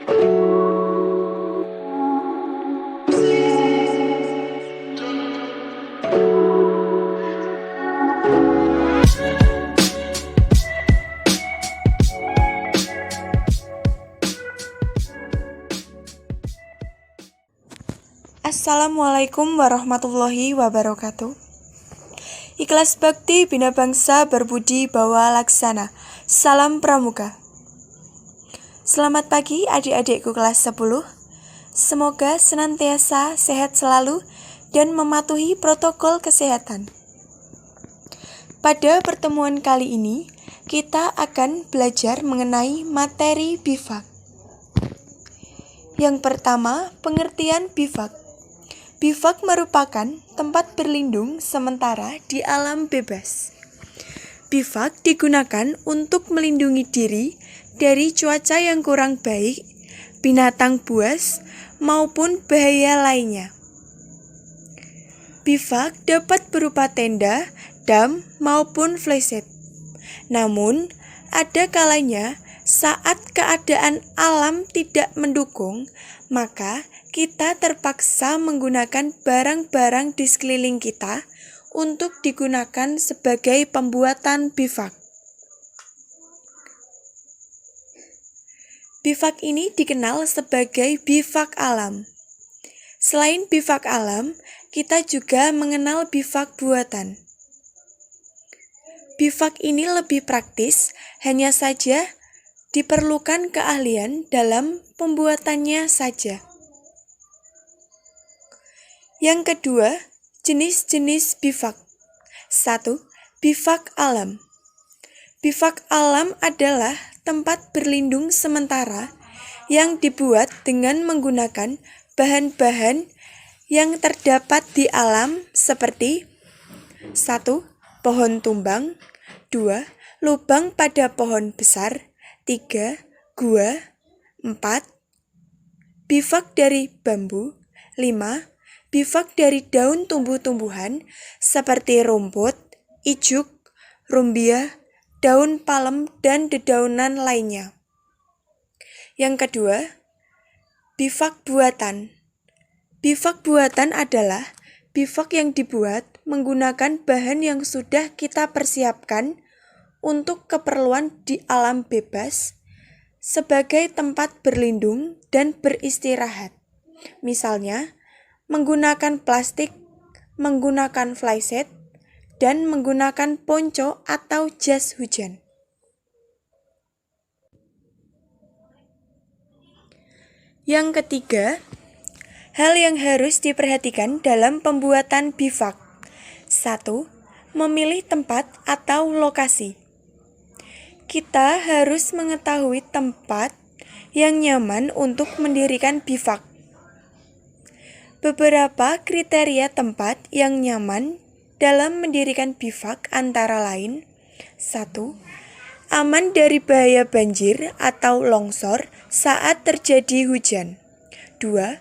Assalamualaikum warahmatullahi wabarakatuh. Ikhlas Bakti Bina Bangsa Berbudi Bawa Laksana. Salam Pramuka. Selamat pagi adik-adikku kelas 10. Semoga senantiasa sehat selalu dan mematuhi protokol kesehatan. Pada pertemuan kali ini, kita akan belajar mengenai materi bivak. Yang pertama, pengertian bivak. Bivak merupakan tempat berlindung sementara di alam bebas. Bivak digunakan untuk melindungi diri dari cuaca yang kurang baik, binatang buas, maupun bahaya lainnya. Bivak dapat berupa tenda, dam, maupun fleset. Namun, ada kalanya saat keadaan alam tidak mendukung, maka kita terpaksa menggunakan barang-barang di sekeliling kita untuk digunakan sebagai pembuatan bivak. Bivak ini dikenal sebagai bivak alam. Selain bivak alam, kita juga mengenal bivak buatan. Bivak ini lebih praktis, hanya saja diperlukan keahlian dalam pembuatannya saja. Yang kedua, jenis-jenis bivak. 1. Bivak alam. Bivak alam adalah tempat berlindung sementara yang dibuat dengan menggunakan bahan-bahan yang terdapat di alam seperti 1. Pohon tumbang, 2. Lubang pada pohon besar, 3. Gua, 4. Bivak dari bambu, 5. Bivak dari daun tumbuh-tumbuhan seperti rumput, ijuk, rumbia, daun palem, dan dedaunan lainnya. Yang kedua, bivak buatan. Bivak buatan adalah bivak yang dibuat menggunakan bahan yang sudah kita persiapkan untuk keperluan di alam bebas sebagai tempat berlindung dan beristirahat. Misalnya, menggunakan plastik, menggunakan flyset, dan menggunakan ponco atau jas hujan. Yang ketiga, hal yang harus diperhatikan dalam pembuatan bivak. 1. Memilih tempat atau lokasi. Kita harus mengetahui tempat yang nyaman untuk mendirikan bivak. Beberapa kriteria tempat yang nyaman dalam mendirikan bivak antara lain 1. Aman dari bahaya banjir atau longsor saat terjadi hujan. 2.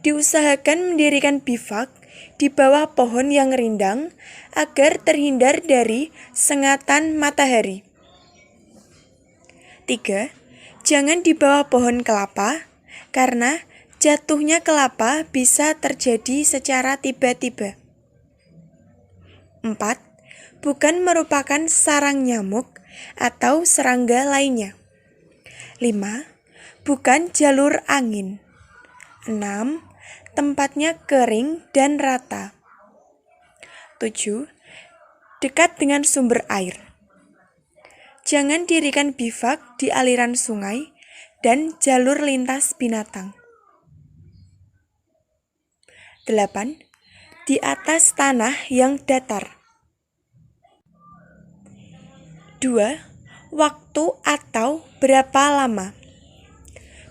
Diusahakan mendirikan bivak di bawah pohon yang rindang agar terhindar dari sengatan matahari. 3. Jangan di bawah pohon kelapa karena jatuhnya kelapa bisa terjadi secara tiba-tiba. 4. Bukan merupakan sarang nyamuk atau serangga lainnya. 5. Bukan jalur angin. 6. Tempatnya kering dan rata. 7. Dekat dengan sumber air. Jangan dirikan bivak di aliran sungai dan jalur lintas binatang. 8. Di atas tanah yang datar. 2. Waktu atau berapa lama.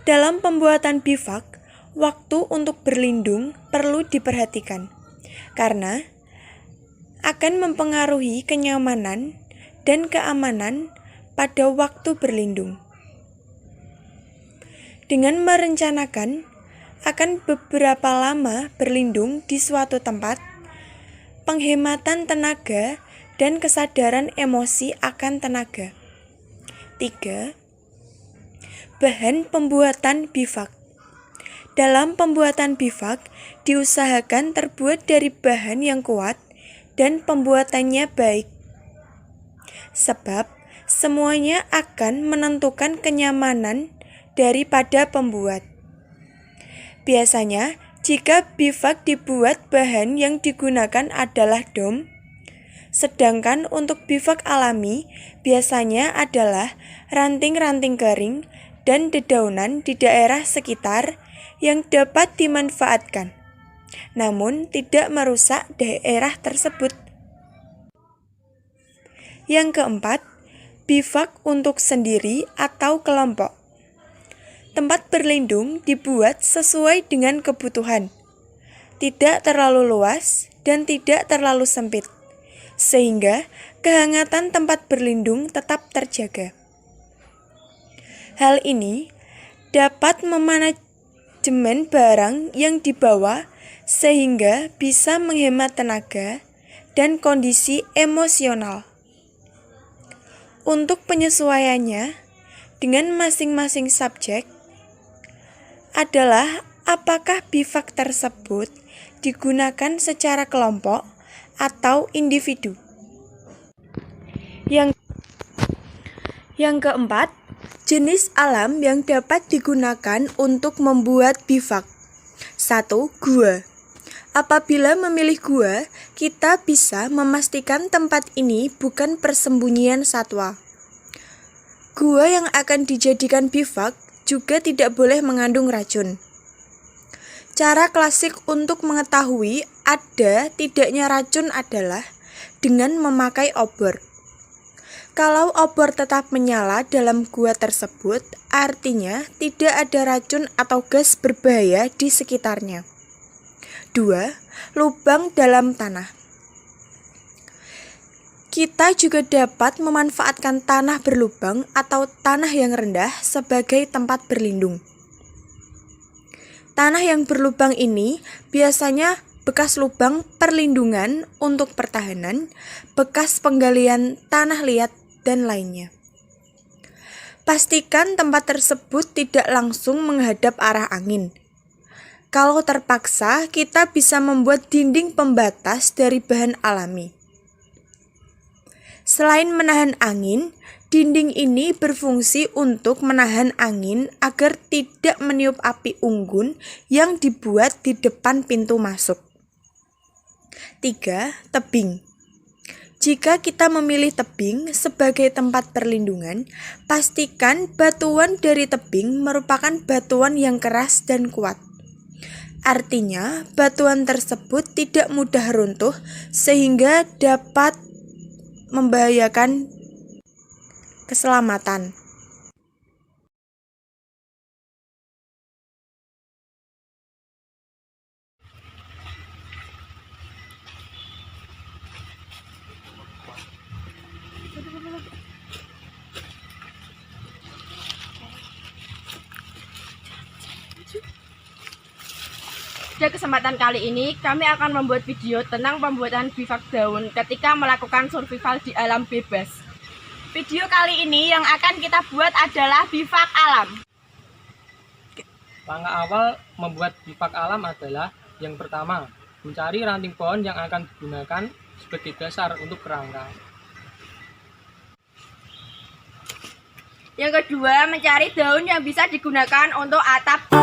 Dalam pembuatan bivak, waktu untuk berlindung perlu diperhatikan, karena akan mempengaruhi kenyamanan dan keamanan pada waktu berlindung. Dengan merencanakan akan beberapa lama berlindung di suatu tempat, penghematan tenaga dan kesadaran emosi akan tenaga. 3. Bahan pembuatan bivak. Dalam pembuatan bivak, diusahakan terbuat dari bahan yang kuat dan pembuatannya baik. Sebab, semuanya akan menentukan kenyamanan daripada pembuat. Biasanya, jika bivak dibuat bahan yang digunakan adalah dom, sedangkan untuk bivak alami biasanya adalah ranting-ranting kering dan dedaunan di daerah sekitar yang dapat dimanfaatkan, namun tidak merusak daerah tersebut. Yang keempat, bivak untuk sendiri atau kelompok. Tempat berlindung dibuat sesuai dengan kebutuhan, tidak terlalu luas dan tidak terlalu sempit, sehingga kehangatan tempat berlindung tetap terjaga. Hal ini dapat memanajemen barang yang dibawa sehingga bisa menghemat tenaga dan kondisi emosional. Untuk penyesuaiannya dengan masing-masing subjek adalah apakah bivak tersebut digunakan secara kelompok atau individu. Yang keempat, jenis alam yang dapat digunakan untuk membuat bivak. 1. Gua. Apabila memilih gua, kita bisa memastikan tempat ini bukan persembunyian satwa. Gua yang akan dijadikan bivak juga tidak boleh mengandung racun. Cara klasik untuk mengetahui ada tidaknya racun adalah dengan memakai obor. Kalau obor tetap menyala dalam gua tersebut, artinya tidak ada racun atau gas berbahaya di sekitarnya. 2. Lubang dalam tanah. Kita juga dapat memanfaatkan tanah berlubang atau tanah yang rendah sebagai tempat berlindung. Tanah yang berlubang ini biasanya bekas lubang perlindungan untuk pertahanan, bekas penggalian tanah liat, dan lainnya. Pastikan tempat tersebut tidak langsung menghadap arah angin. Kalau terpaksa, kita bisa membuat dinding pembatas dari bahan alami. Selain menahan angin, dinding ini berfungsi untuk menahan angin agar tidak meniup api unggun yang dibuat di depan pintu masuk. 3. Tebing. Jika kita memilih tebing sebagai tempat perlindungan, pastikan batuan dari tebing merupakan batuan yang keras dan kuat. Artinya, batuan tersebut tidak mudah runtuh sehingga dapat membahayakan keselamatan. Pada kesempatan kali ini, kami akan membuat video tentang pembuatan bivak daun ketika melakukan survival di alam bebas. Video kali ini yang akan kita buat adalah bivak alam. Langkah awal membuat bivak alam adalah yang pertama, mencari ranting pohon yang akan digunakan sebagai dasar untuk kerangka. Yang kedua, mencari daun yang bisa digunakan untuk atap.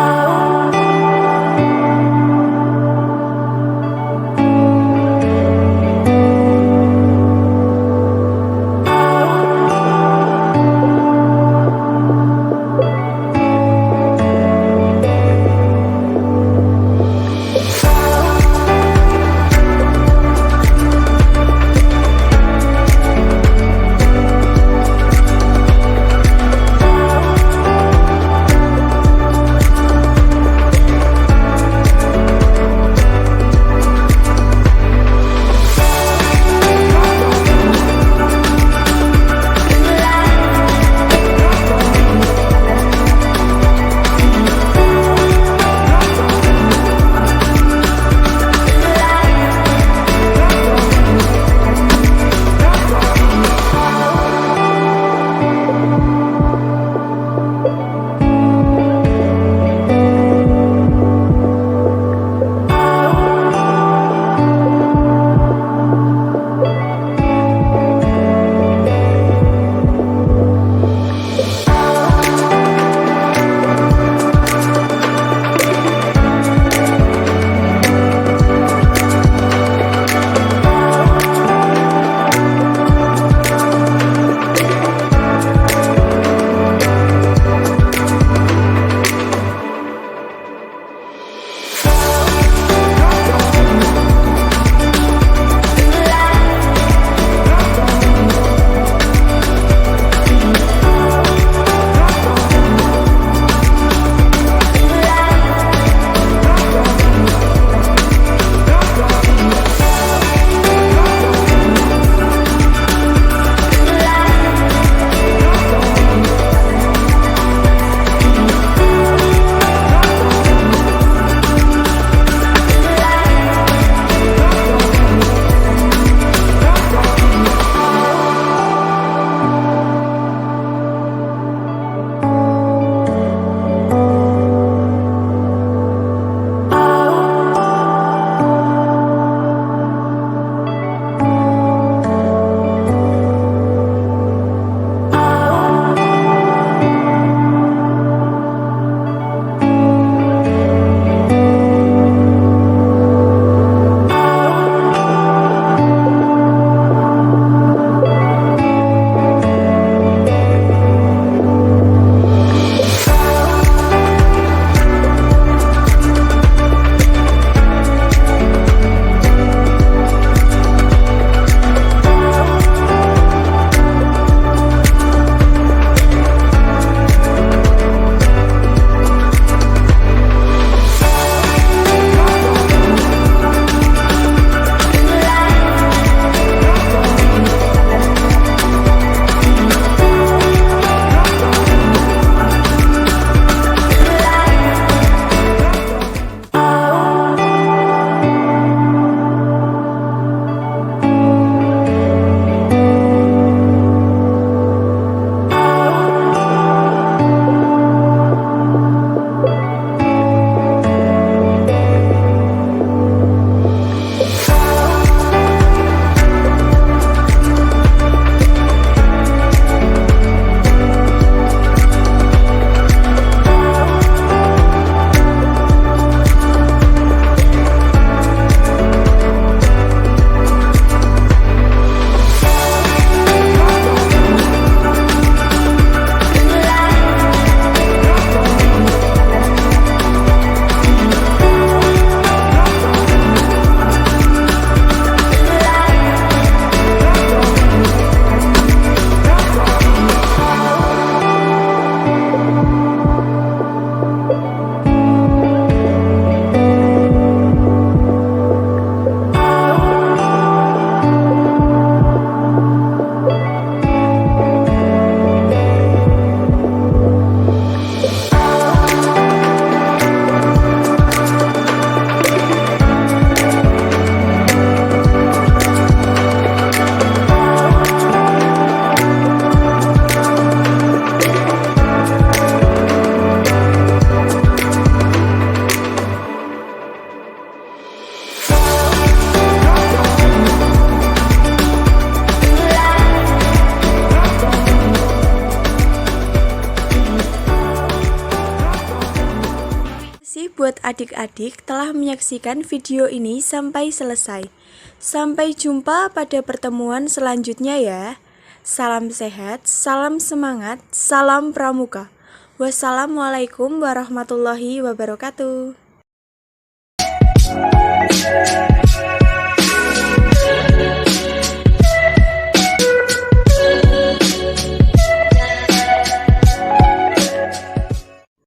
buat adik-adik telah menyaksikan video ini sampai selesai. Sampai jumpa pada pertemuan selanjutnya ya. Salam sehat, salam semangat, salam pramuka. Wassalamualaikum warahmatullahi wabarakatuh.